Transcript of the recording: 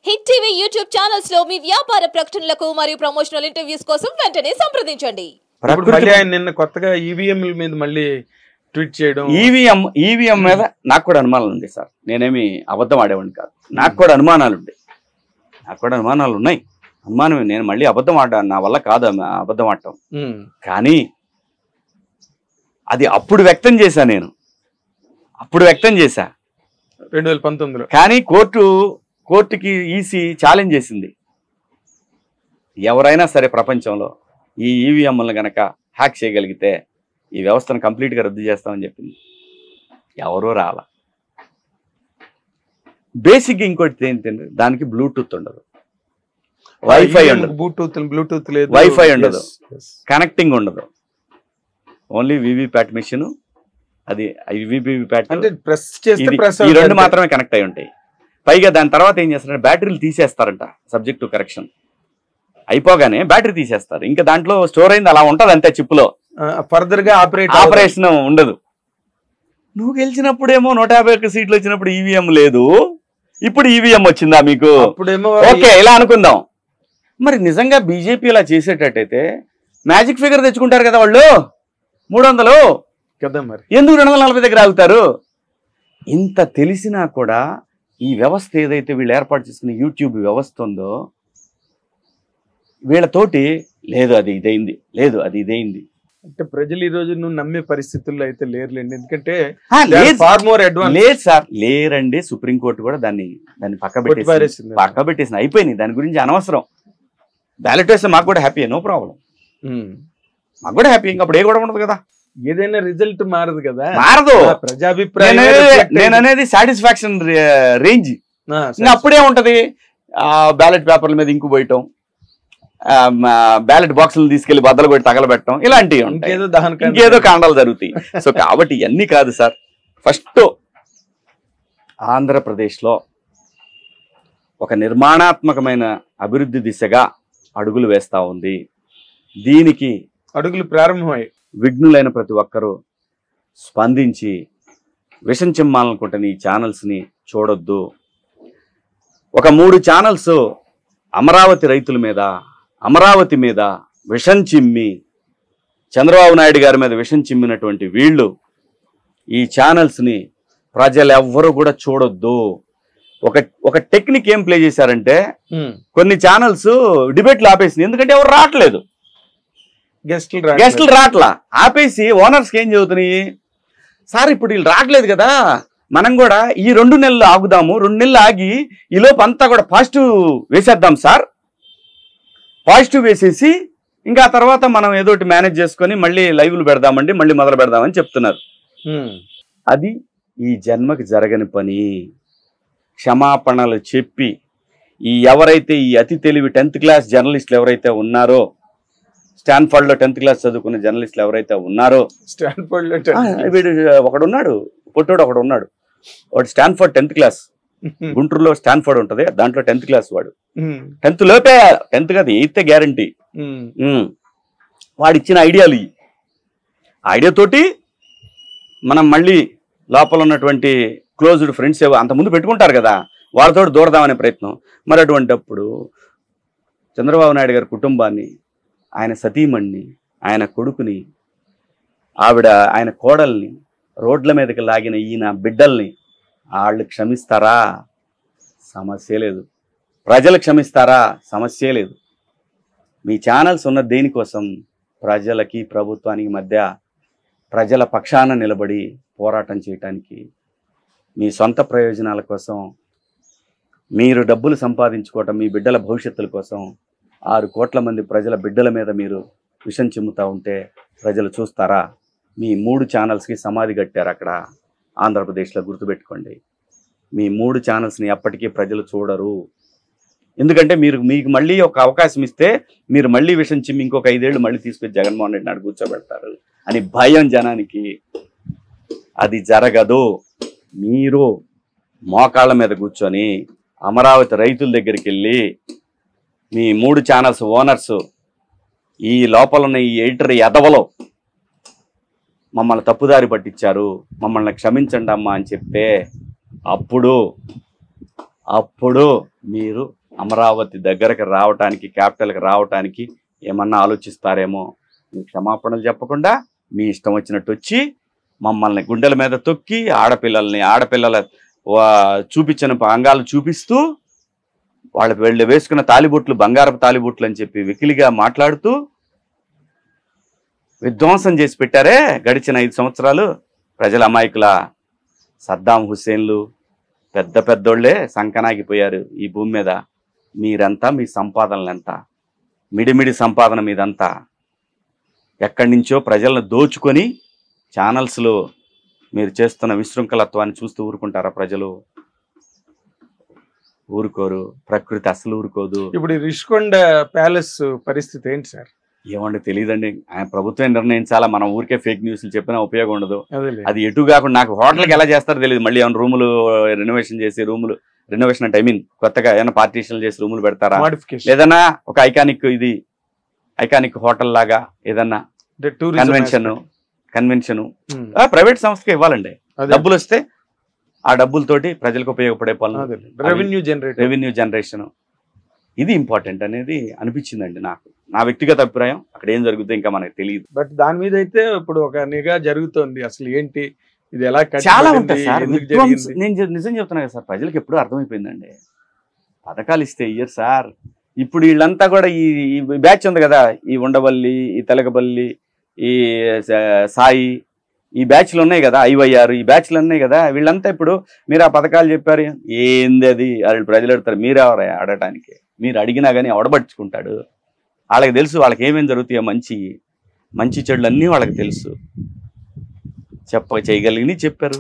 Hit TV YouTube channels లో మీ వ్యాపార ప్రకటనలకు మరియు ప్రమోషనల్ ఇంటర్వ్యూస్ కోసం వెంటనే సంప్రదించండి. నిన్న కొత్తగా ఈవీఎం మీద మళ్ళీ ట్వీట్ చేయడం, ఈవీఎం మీద నాకు కూడా అనుమానాలు ఉంది సార్. నేనేమి అబద్ధం ఆడేవాడిని కాదు. నాకు కూడా అనుమానాలు ఉన్నాయి. అనుమానమే. నేను మళ్ళీ అబద్ధం ఆడాను, నా వల్ల కాదు అబద్ధం ఆడటం. కానీ అది అప్పుడు వ్యక్తం చేశా, నేను అప్పుడు వ్యక్తం చేశా 2019లో. కానీ కోర్టుకి ఈసీ ఛాలెంజ్ చేసింది. ఎవరైనా సరే ప్రపంచంలో ఈ ఈవీఎంలను గనక హ్యాక్ చేయగలిగితే ఈ వ్యవస్థను కంప్లీట్గా రద్దు చేస్తామని చెప్పింది. ఎవరో రాల. బేసిక్గా ఇంకోటి ఏంటంటే దానికి బ్లూటూత్ ఉండదు, వైఫై ఉండదు, బ్లూటూత్ లేదు, వైఫై ఉండదు, కనెక్టింగ్ ఉండదు. Only VVPAT machine. అది వివిప్యాట్ ఈ రెండు మాత్రమే కనెక్ట్ అయి ఉంటాయి. పైగా దాని తర్వాత ఏం చేస్తారంటే బ్యాటరీలు తీసేస్తారంట. సబ్జెక్ట్ టు కరెక్షన్ అయిపోగానే బ్యాటరీ తీసేస్తారు. ఇంకా దాంట్లో స్టోర్ అయింది అలా ఉంటది అంతే. చిప్పులో ఫర్దర్ గా ఆపరేషన్ ఉండదు. నువ్వు గెలిచినప్పుడేమో 151 సీట్లు వచ్చినప్పుడు ఈవీఎం లేదు, ఇప్పుడు ఈవీఎం వచ్చిందా మీకు? ఓకే, ఇలా అనుకుందాం. మరి నిజంగా బీజేపీ ఇలా చేసేటట్టయితే మ్యాజిక్ ఫిగర్ తెచ్చుకుంటారు కదా వాళ్ళు, 300 కదా. మరి ఎందుకు 240 దగ్గర ఆగుతారు? ఇంత తెలిసినా కూడా ఈ వ్యవస్థ ఏదైతే వీళ్ళు ఏర్పాటు చేసుకున్న యూట్యూబ్ వ్యవస్థ ఉందో వీళ్ళతోటి లేదు అది ఇదైంది, లేదు అది ఇదైంది అంటే ప్రజలు ఈ రోజు నువ్వు నమ్మే పరిస్థితుల్లో అయితే లేరులేండి. ఎందుకంటే లేదు సార్, లేరండి. సుప్రీంకోర్టు కూడా దాన్ని పక్క పెట్టేసింది. అయిపోయింది, దాని గురించి అనవసరం. బ్యాలెట్ వేస్తే మాకు కూడా హ్యాపీ, నో ప్రాబ్లం, మాకు కూడా హ్యాపీ. ఇంకా అప్పుడు ఏ కూడా ఉండదు కదా, ఏదైనా రిజల్ట్ మారదు కదా. మారదు. ప్రజాభిప్రాయం నేను అనేది సాటిస్ఫాక్షన్ రేంజ్. అప్పుడే ఉంటది. బ్యాలెట్ పేపర్ల మీద ఇంకు పోయటం, బ్యాలెట్ బాక్సులు తీసుకెళ్లి బద్దలు కొట్టి తగలబెట్టడం, ఇలాంటివి ఉంటాయి. ఇంకేదో కాండాలు జరుగుతాయి. సో కాబట్టి ఇవన్నీ కాదు సార్. ఫస్ట్ ఆంధ్రప్రదేశ్లో ఒక నిర్మాణాత్మకమైన అభివృద్ధి దిశగా అడుగులు వేస్తా ఉంది. దీనికి అడుగులు ప్రారంభమయ్యాయి. విఘ్నులైన ప్రతి ఒక్కరూ స్పందించి విషం చిమ్మాలనుకుంటున్న ఈ ఛానల్స్ని చూడొద్దు. ఒక 3 ఛానల్స్ అమరావతి రైతుల మీద, అమరావతి మీద విషం చిమ్మి, చంద్రబాబు నాయుడు గారి మీద విషం చిమ్మినటువంటి వీళ్ళు ఈ ఛానల్స్ని ప్రజలు ఎవ్వరూ కూడా చూడొద్దు. ఒక టెక్నిక్ ఏం ప్లే చేశారంటే కొన్ని ఛానల్స్ డిబేట్లు ఆపేసింది. ఎందుకంటే ఎవరు రావట్లేదు, గెస్టులు రాట్లా. ఆపేసి ఓనర్స్కి ఏం చెబుతున్నాయి, సార్ ఇప్పుడు వీళ్ళు రావట్లేదు కదా, మనం కూడా ఈ 2 నెలలు ఆగుదాము, 2 నెలలు ఆగి ఈలోపు అంతా కూడా పాజిటివ్ వేసేద్దాం సార్. పాజిటివ్ వేసేసి ఇంకా తర్వాత మనం ఏదోటి మేనేజ్ చేసుకొని మళ్ళీ లైవ్లు పెడదామండి, మళ్ళీ మొదలు పెడదామని చెప్తున్నారు. అది ఈ జన్మకి జరగని పని. క్షమాపణలు చెప్పి ఎవరైతే ఈ అతి తెలివి 10th క్లాస్ జర్నలిస్టులు ఎవరైతే ఉన్నారో, స్టాన్ఫర్డ్ లో 10th క్లాస్ చదువుకున్న జర్నలిస్టులు ఎవరైతే ఉన్నారో, స్టాన్ఫర్డ్ లో వీడు ఒకడున్నాడు, పొట్టోడు ఒకడు ఉన్నాడు, వాడు స్టాన్ఫర్డ్ 10th క్లాస్, గుంటూరులో స్టాన్ఫర్డ్ ఉంటది, దాంట్లో 10th క్లాస్ వాడు. 10th లోపే, 10th కాదు 8th గ్యారంటీ. వాడు ఇచ్చిన ఐడియాలు, ఈ ఐడియాతోటి మనం మళ్ళీ లోపల ఉన్నటువంటి క్లోజ్డ్ ఫ్రెండ్స్ అంతకుముందు పెట్టుకుంటారు కదా, వాళ్ళతో దూరదామనే ప్రయత్నం. మరి అటువంటిప్పుడు చంద్రబాబు నాయుడు గారి కుటుంబాన్ని, ఆయన సతీమణ్ణి, ఆయన కొడుకుని, ఆయన కోడల్ని రోడ్ల మీదకి లాగిన ఈయన బిడ్డల్ని వాళ్ళు క్షమిస్తారా? సమస్య లేదు. ప్రజలు క్షమిస్తారా? సమస్య లేదు. మీ ఛానల్స్ ఉన్న దేనికోసం? ప్రజలకి ప్రభుత్వానికి మధ్య ప్రజల పక్షాన నిలబడి పోరాటం చేయటానికి, మీ సొంత ప్రయోజనాల కోసం, మీరు డబ్బులు సంపాదించుకోవటం, మీ బిడ్డల భవిష్యత్తుల కోసం 6 కోట్ల మంది ప్రజల బిడ్డల మీద మీరు విషం చిమ్ముతా ఉంటే ప్రజలు చూస్తారా? మీ 3 ఛానల్స్కి సమాధి కట్టారు అక్కడ ఆంధ్రప్రదేశ్లో, గుర్తుపెట్టుకోండి. మీ 3 ఛానల్స్ని ఎప్పటికీ ప్రజలు చూడరు. ఎందుకంటే మీకు మళ్ళీ ఒక అవకాశం ఇస్తే మీరు మళ్ళీ విషం చిమ్మి ఇంకొక 5 ఏళ్ళు మళ్ళీ తీసుకొచ్చి జగన్మోహన్ రెడ్డి నాడు కూర్చోబెడతారు అని భయం జనానికి. అది జరగదు. మీరు మోకాళ్ళ మీద కూర్చొని అమరావతి రైతుల దగ్గరికి వెళ్ళి మీ 3 ఛానల్స్ ఓనర్స్, ఈ లోపల ఉన్న ఈ ఎడిటర్ ఎదవలో మమ్మల్ని తప్పుదారి పట్టించారు, మమ్మల్ని క్షమించండి అమ్మా అని చెప్తే అప్పుడు అప్పుడు మీరు అమరావతి దగ్గరకు రావటానికి, క్యాపిటల్కి రావటానికి ఏమన్నా ఆలోచిస్తారేమో. మీ క్షమాపణలు చెప్పకుండా మీ ఇష్టం వచ్చినట్టు వచ్చి మమ్మల్ని గుండెల మీద తొక్కి ఆడపిల్లల చూపించిన అంగాలు చూపిస్తూ వాళ్ళకి వేసుకున్న తాలిబొట్లు బంగారపు తాలిబొట్లు అని చెప్పి వెకిలిగా మాట్లాడుతూ విధ్వంసం చేసి పెట్టారే గడిచిన 5 సంవత్సరాలు. ప్రజల అమాయకుల సద్దాం హుస్సేన్లు పెద్దోళ్లే సంకనాగిపోయారు ఈ భూమి మీద. మీరంతా మీ సంపాదనలు ఎంత, మిడిమిడి సంపాదన మీదంతా ఎక్కడి నుంచో ప్రజలను దోచుకొని ఛానల్స్లో మీరు చేస్తున్న విశృంఖలత్వాన్ని చూస్తూ ఊరుకుంటారా ప్రజలు? ఊరుకోరు. ప్రకృతి అసలు ఊరుకోదు. ఇప్పుడు రిషికొండ ప్యాలెస్ పరిస్థితి ఏంటి సార్? ఏమంటే తెలియదండి. ఆయన ప్రభుత్వం నిర్ణయించాలా, మనం ఊరికే ఫేక్ న్యూస్లు చెప్పినా ఉపయోగం ఉండదు. అదేలే. అది ఎటు కాకుండా నాకు హోటల్కి ఎలా చేస్తారో తెలియదు. మళ్ళీ ఏమైనా రూములు రెనోవేషన్ చేసి రెనోవేషన్ అంటే కొత్తగా ఏమైనా పార్టీషన్లు చేసి రూములు పెడతారా, లేదన్నా ఒక ఐకానిక్ హోటల్ లాగా ఏదన్నా కన్వెన్షన్ ప్రైవేట్ సంస్థకి ఇవ్వాలండి. డబ్బులు వస్తే ఆ డబ్బులతోటి ప్రజలకు ఉపయోగపడే పనులు, రెవెన్యూ జనరేషన్, ఇది ఇంపార్టెంట్ అనేది అనిపించిందండి నాకు. నా వ్యక్తిగత అభిప్రాయం. అక్కడ ఏం జరుగుతుందో ఇంకా మనకు తెలియదు. బట్ దాని మీద అయితే ఇప్పుడు ఒక నిఘా జరుగుతోంది. అసలు ఏంటి ఇది, ఎలా చాలా ఉంటాయి సార్. నేను నిజం చెప్తున్నా కదా సార్, ప్రజలకు ఎప్పుడూ అర్థమైపోయిందండి. పథకాలు ఇస్తే ఇయ్యరు సార్. ఇప్పుడు వీళ్ళంతా కూడా ఈ బ్యాచ్ ఉంది కదా, ఈ ఉండవల్లి, ఈ తెలకపల్లి, ఈ సాయి, ఈ బ్యాచ్లు ఉన్నాయి కదా, IYR, ఈ బ్యాచ్లు ఉన్నాయి కదా, వీళ్ళంతా ఇప్పుడు మీరు ఆ పథకాలు చెప్పారు ఏంది అది వాళ్ళు ప్రజలు అడుగుతారు. మీరు ఎవరు అడగటానికి? మీరు అడిగినా కానీ అవడబడుచుకుంటాడు. వాళ్ళకి తెలుసు వాళ్ళకి ఏమేమి జరుగుతాయో, మంచి చెడులు అన్నీ వాళ్ళకి తెలుసు. చేయగలిగి చెప్పారు.